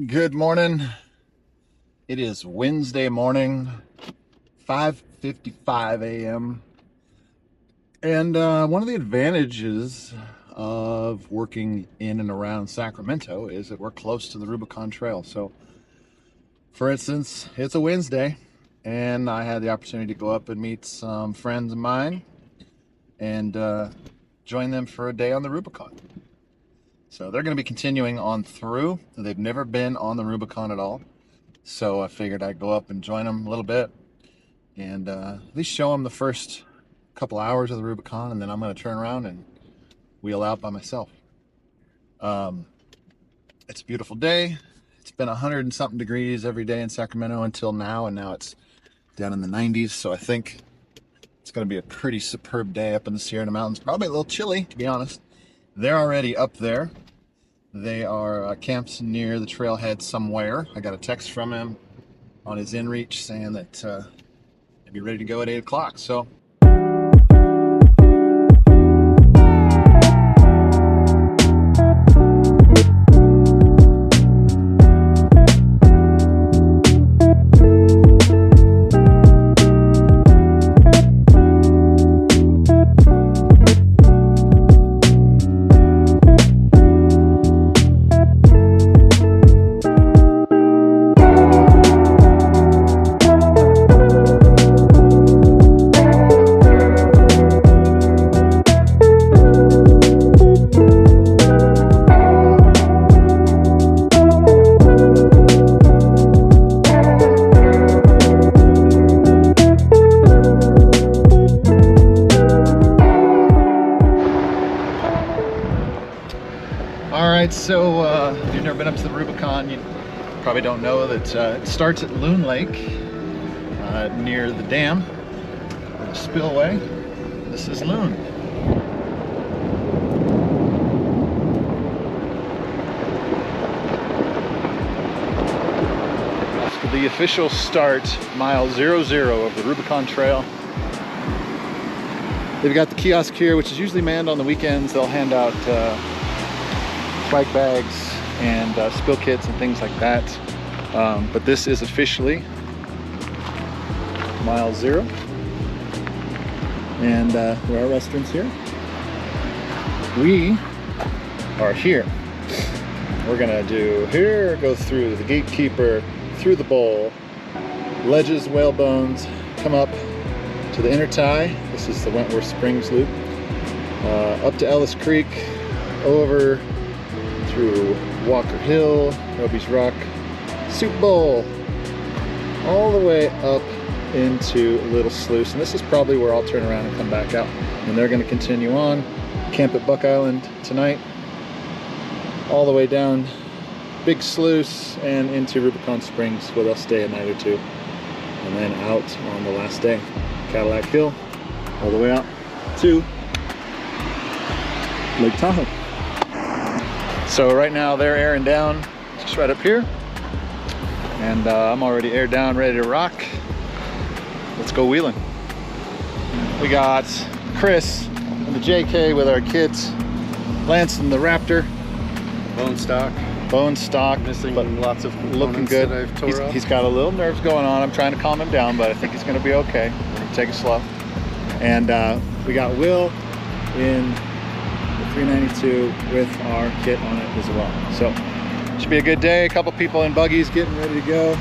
Good morning. It is Wednesday morning, 5:55 a.m. And one of the advantages of working in and around Sacramento is that we're close to the Rubicon Trail. So, for instance, it's a Wednesday, and I had the opportunity to go up and meet some friends of mine and join them for a day on the Rubicon. So they're going to be continuing on through. They've never been on the Rubicon at all. So I figured I'd go up and join them a little bit and at least show them the first couple hours of the Rubicon, and then I'm going to turn around and wheel out by myself. It's a beautiful day. It's been 100 and something degrees every day in Sacramento until now, and now it's down in the 90s. So I think it's going to be a pretty superb day up in the Sierra Mountains. Probably a little chilly, to be honest. They're already up there. They are camped near the trailhead somewhere. I got a text from him on his inReach saying that they'd be ready to go at 8 o'clock. So So if you've never been up to the Rubicon, you probably don't know that it starts at Loon Lake near the dam, the spillway. This is Loon. So the official start, mile 00 of the Rubicon Trail. They've got the kiosk here, which is usually manned on the weekends. They'll hand out bike bags and spill kits and things like that, but this is officially mile 0, and there are restrooms here. We are here. We're gonna do here, go through the Gatekeeper, through the bowl, ledges, Whalebones, come up to the inner tie. This is the Wentworth Springs loop, up to Ellis Creek, over through Walker Hill, Roby's Rock, Soup Bowl, all the way up into Little Sluice. And this is probably where I'll turn around and come back out. And they're going to continue on, camp at Buck Island tonight, all the way down Big Sluice and into Rubicon Springs, where they'll stay a night or two. And then out on the last day, Cadillac Hill, all the way out to Lake Tahoe. So right now they're airing down just right up here, and I'm already aired down, ready to rock. Let's go wheeling. We got Chris and the JK with our kids, Lance and the Raptor. Bone stock, missing but lots of looking good. That I've tore He's got a little nerves going on. I'm trying to calm him down, but I think he's going to be okay. We're going to take it slow. And we got Will in 392 with our kit on it as well. So should be a good day. A couple people in buggies getting ready to go.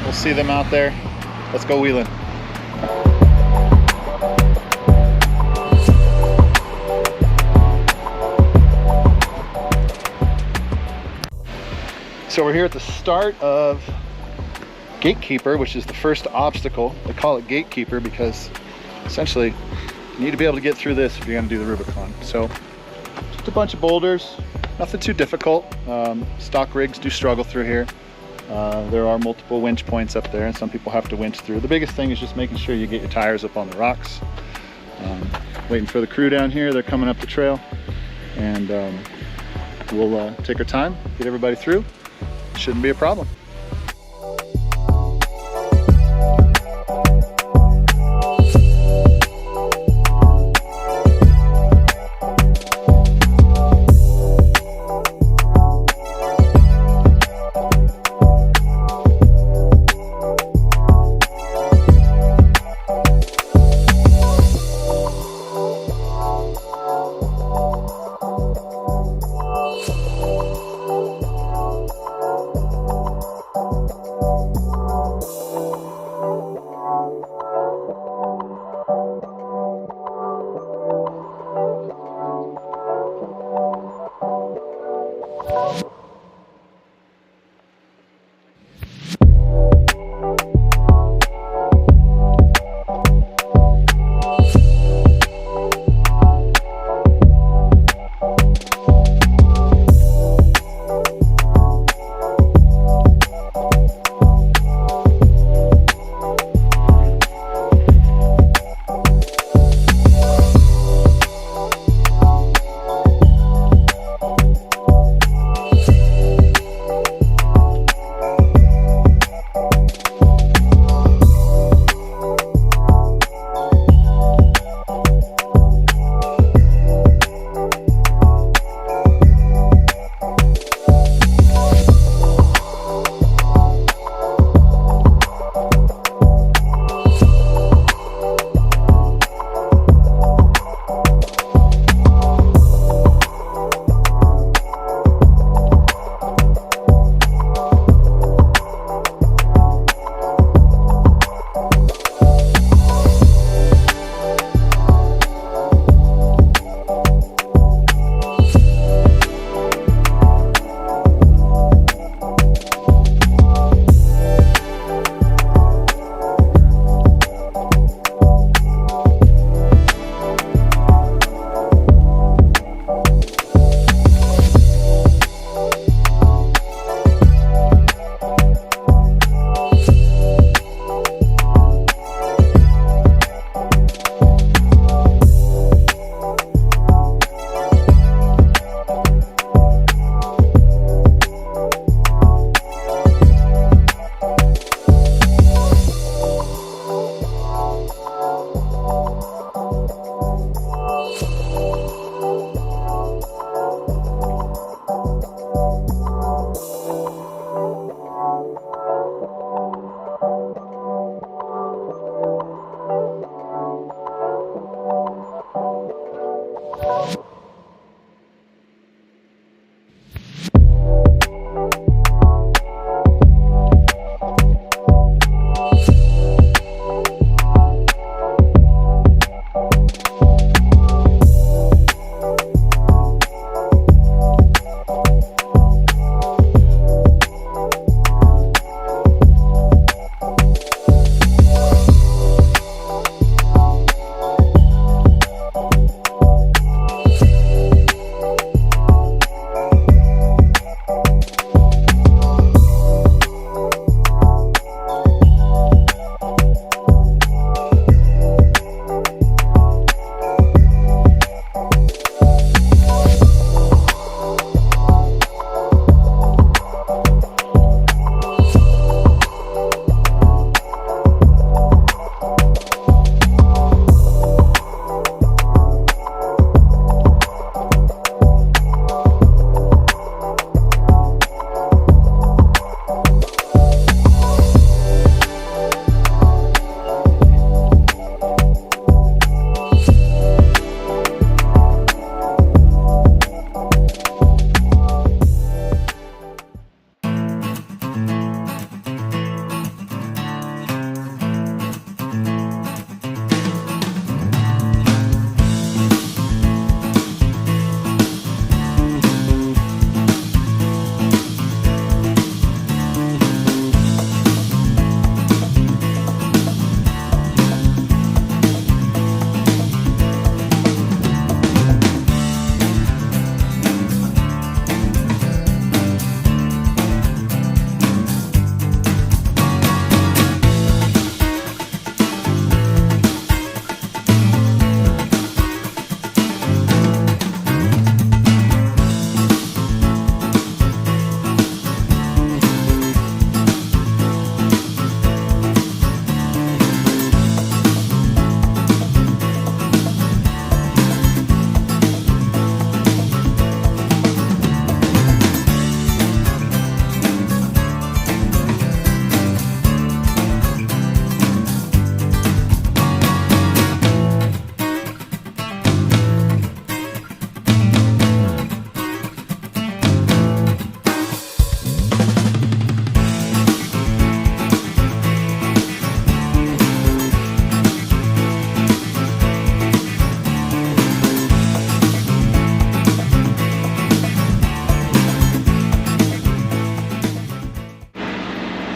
We'll see them out there. Let's go wheeling. So we're here at the start of Gatekeeper, which is the first obstacle. They call it Gatekeeper because essentially you need to be able to get through this if you're going to do the Rubicon. So just a bunch of boulders, nothing too difficult. Stock rigs do struggle through here. There are multiple winch points up there, and some people have to winch through. The biggest thing is just making sure you get your tires up on the rocks. Waiting for the crew down here. They're coming up the trail, and we'll take our time, get everybody through. Shouldn't be a problem.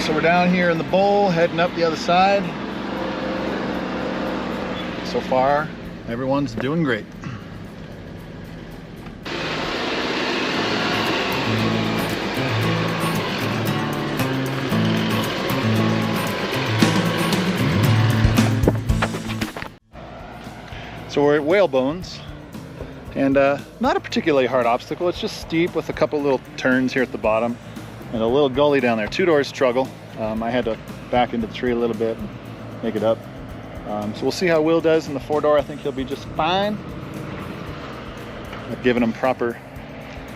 So we're down here in the bowl, heading up the other side. So far, everyone's doing great. So we're at Whalebones, and not a particularly hard obstacle. It's just steep with a couple little turns here at the bottom and a little gully down there. Two-door struggle. I had to back into the tree a little bit and make it up. So we'll see how Will does in the four-door. I think he'll be just fine. I've given him proper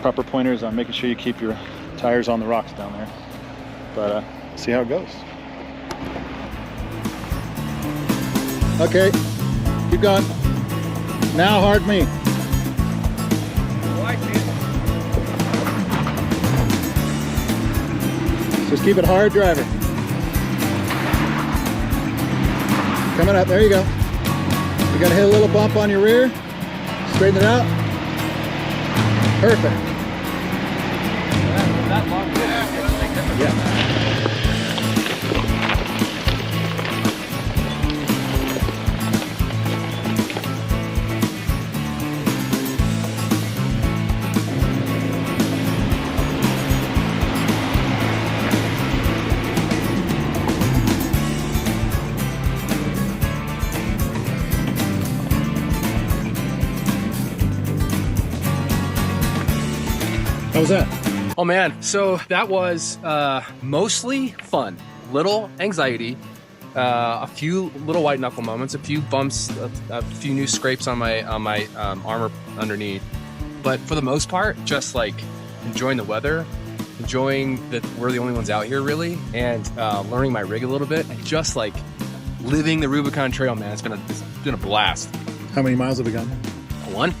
pointers on making sure you keep your tires on the rocks down there. But see how it goes. Okay, keep going. Now hard me. Just keep it hard driving. Coming up, there you go. You're gonna hit a little bump on your rear. Straighten it out. Perfect. Yeah. How was that? Oh man, so that was mostly fun. Little anxiety, a few little white knuckle moments, a few bumps, a few new scrapes on my armor underneath. But for the most part, just like enjoying the weather, enjoying that we're the only ones out here really, and learning my rig a little bit, and just like living the Rubicon Trail, man. It's been a blast. How many miles have we gone? One.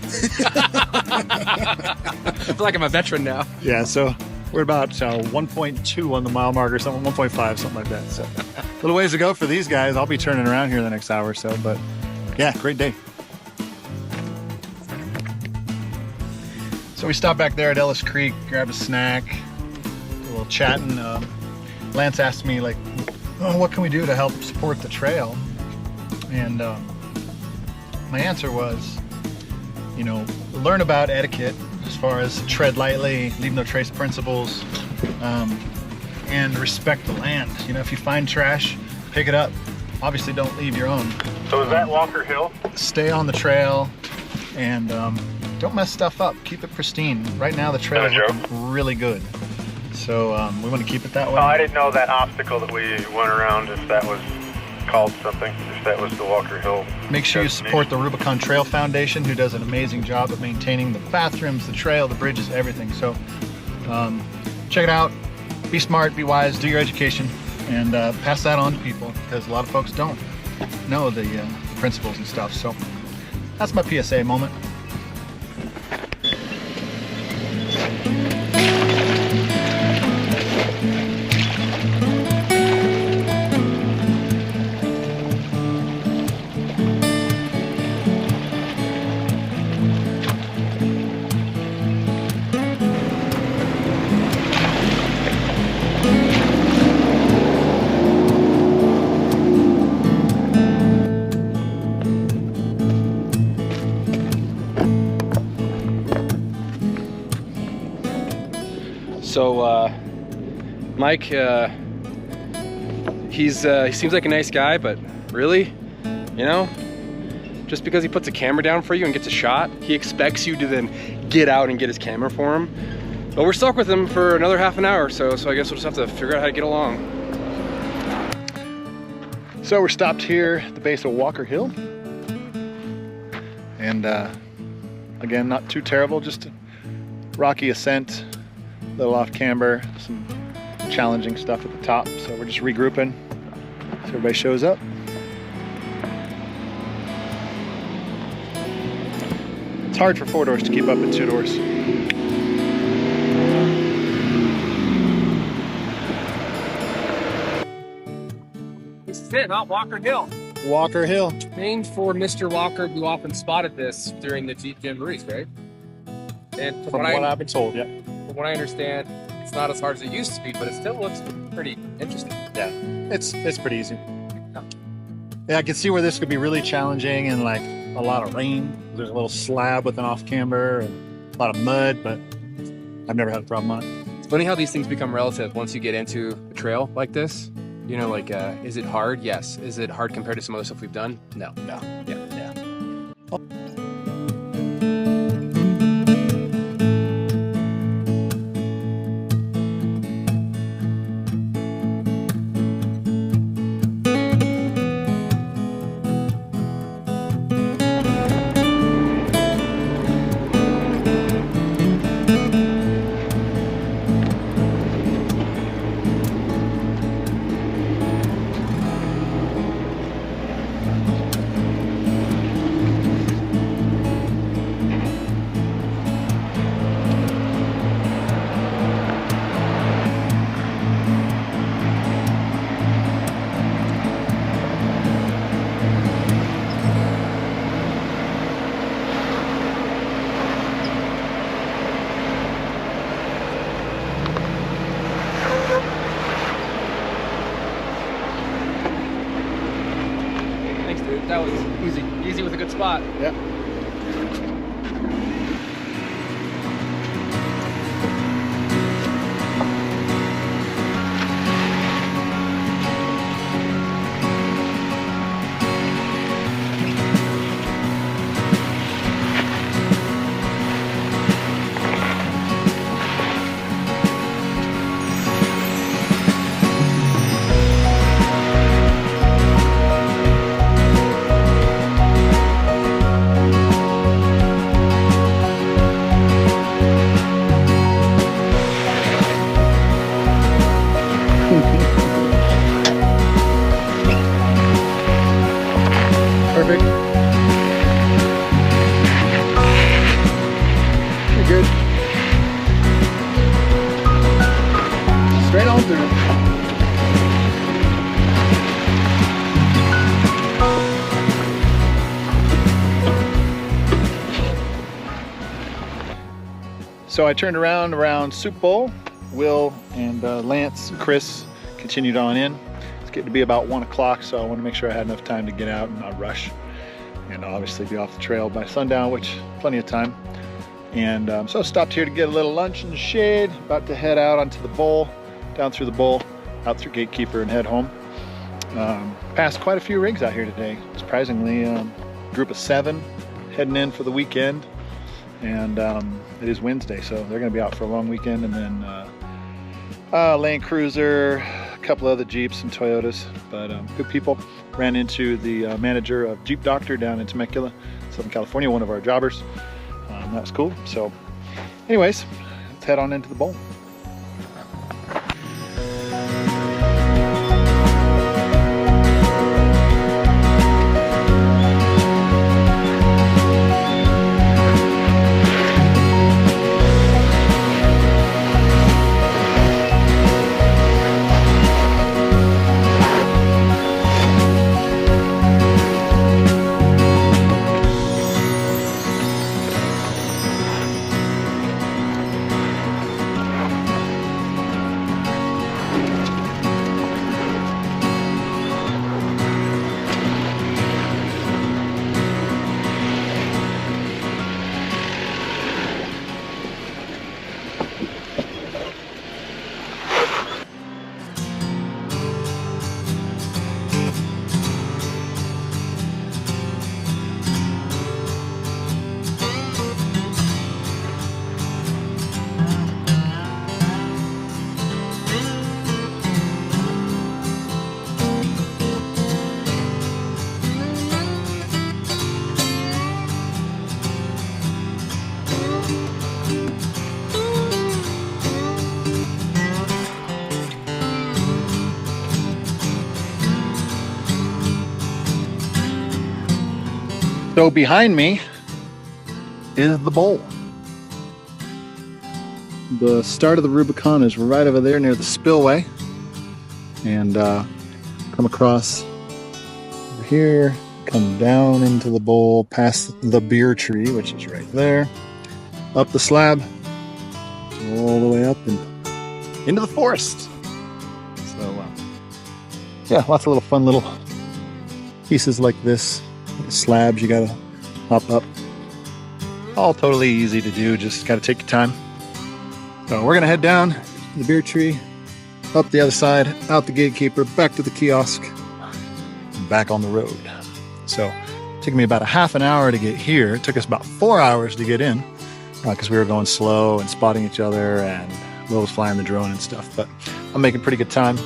I feel like I'm a veteran now. Yeah, so we're about 1.2 on the mile marker, something 1.5, something like that. So a little ways to go for these guys. I'll be turning around here in the next hour or so, but yeah, great day. So we stopped back there at Ellis Creek, grabbed a snack, a little chatting. Lance asked me like, oh, what can we do to help support the trail? And my answer was, you know, learn about etiquette as far as tread lightly, leave no trace principles, and respect the land. You know, if you find trash, pick it up. Obviously don't leave your own. So is that Walker Hill? Stay on the trail and don't mess stuff up. Keep it pristine. Right now the trail is looking really good. So we want to keep it that way. Oh, I didn't know that obstacle that we went around, if that was called something, if that was the Walker Hill. Make sure you support the Rubicon Trail Foundation, who does an amazing job of maintaining the bathrooms, the trail, the bridges, everything. So check it out. Be smart, be wise, do your education, and pass that on to people, because a lot of folks don't know the principles and stuff. So that's my PSA moment. So Mike, he seems like a nice guy, but really, you know, just because he puts a camera down for you and gets a shot, he expects you to then get out and get his camera for him. But we're stuck with him for another half an hour or so, so I guess we'll just have to figure out how to get along. So we're stopped here at the base of Walker Hill. And again, not too terrible, just a rocky ascent, a little off camber, some challenging stuff at the top. So we're just regrouping so everybody shows up. It's hard for four doors to keep up at two doors. This is it, huh? Walker Hill. Walker Hill. Named for Mr. Walker, who often spotted this during the Jeep Jamborees, right? And From what I've been told, yeah. From what I understand, it's not as hard as it used to be, but it still looks pretty Interesting. Yeah, it's pretty easy. Yeah, I can see where this could be really challenging and like a lot of rain. There's a little slab with an off camber and a lot of mud, but I've never had a problem on it. It's funny how these things become relative once you get into a trail like this. You know, like, is it hard? Yes. Is it hard compared to some other stuff we've done? No. No. Yeah. Thanks, dude. That was easy. Easy with a good spot. Yeah. Perfect. You're good. Straight on through. So I turned around Soup Bowl. Will and Lance and Chris continued on in. It's getting to be about 1 o'clock, so I want to make sure I had enough time to get out and not rush, and obviously be off the trail by sundown, which plenty of time. And so I stopped here to get a little lunch in the shade. About to head out onto the bowl, down through the bowl, out through Gatekeeper and head home. Passed quite a few rigs out here today. Surprisingly, group of 7 heading in for the weekend, and it is Wednesday, so they're going to be out for a long weekend. And then Land Cruiser, a couple other Jeeps and Toyotas, but good people. Ran into the manager of Jeep Doctor down in Temecula, Southern California, one of our jobbers. That was cool. So anyways, let's head on into the bowl. So behind me is the bowl. The start of the Rubicon is right over there near the spillway. And come across over here, come down into the bowl, past the beer tree, which is right there, up the slab, all the way up and into the forest. So yeah, lots of little fun little pieces like this. Slabs you gotta hop up. All totally easy to do, just gotta take your time. So we're gonna head down the beer tree, up the other side, out the Gatekeeper, back to the kiosk, and back on the road. So it took me about a half an hour to get here. It took us about 4 hours to get in because we were going slow and spotting each other, and Will was flying the drone and stuff, but I'm making pretty good time.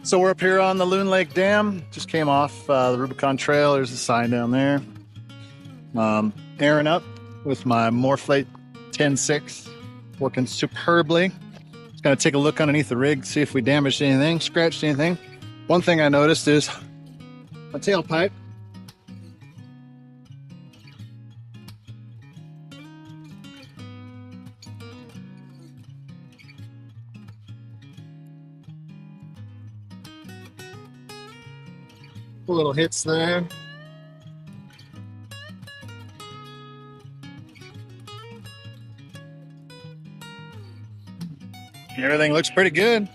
So we're up here on the Loon Lake Dam. Just came off the Rubicon Trail. There's a sign down there. Airing up with my Morphlate 10.6, working superbly. Just gonna take a look underneath the rig, see if we damaged anything, scratched anything. One thing I noticed is my tailpipe. Little hits there. Everything looks pretty good.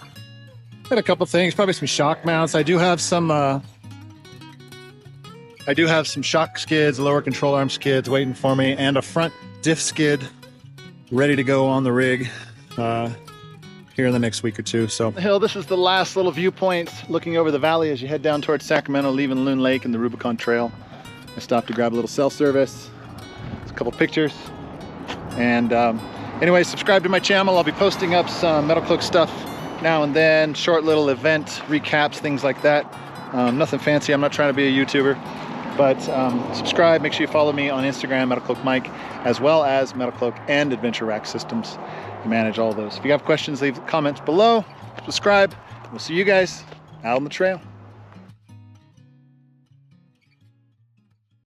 Got a couple things, probably some shock mounts. I do have some shock skids, lower control arm skids waiting for me, and a front diff skid ready to go on the rig here in the next week or two. So the hill, this is the last little viewpoint looking over the valley as you head down towards Sacramento, leaving Loon Lake and the Rubicon Trail. I stopped to grab a little cell service, a couple pictures, and anyway, subscribe to my channel. I'll be posting up some Metalcloak stuff now and then, short little event recaps, things like that. Nothing fancy, I'm not trying to be a YouTuber, but subscribe. Make sure you follow me on Instagram, Metalcloak Mike, as well as Metalcloak and Adventure Rack Systems. I manage all those. If you have questions, leave comments below. Subscribe. We'll see you guys out on the trail.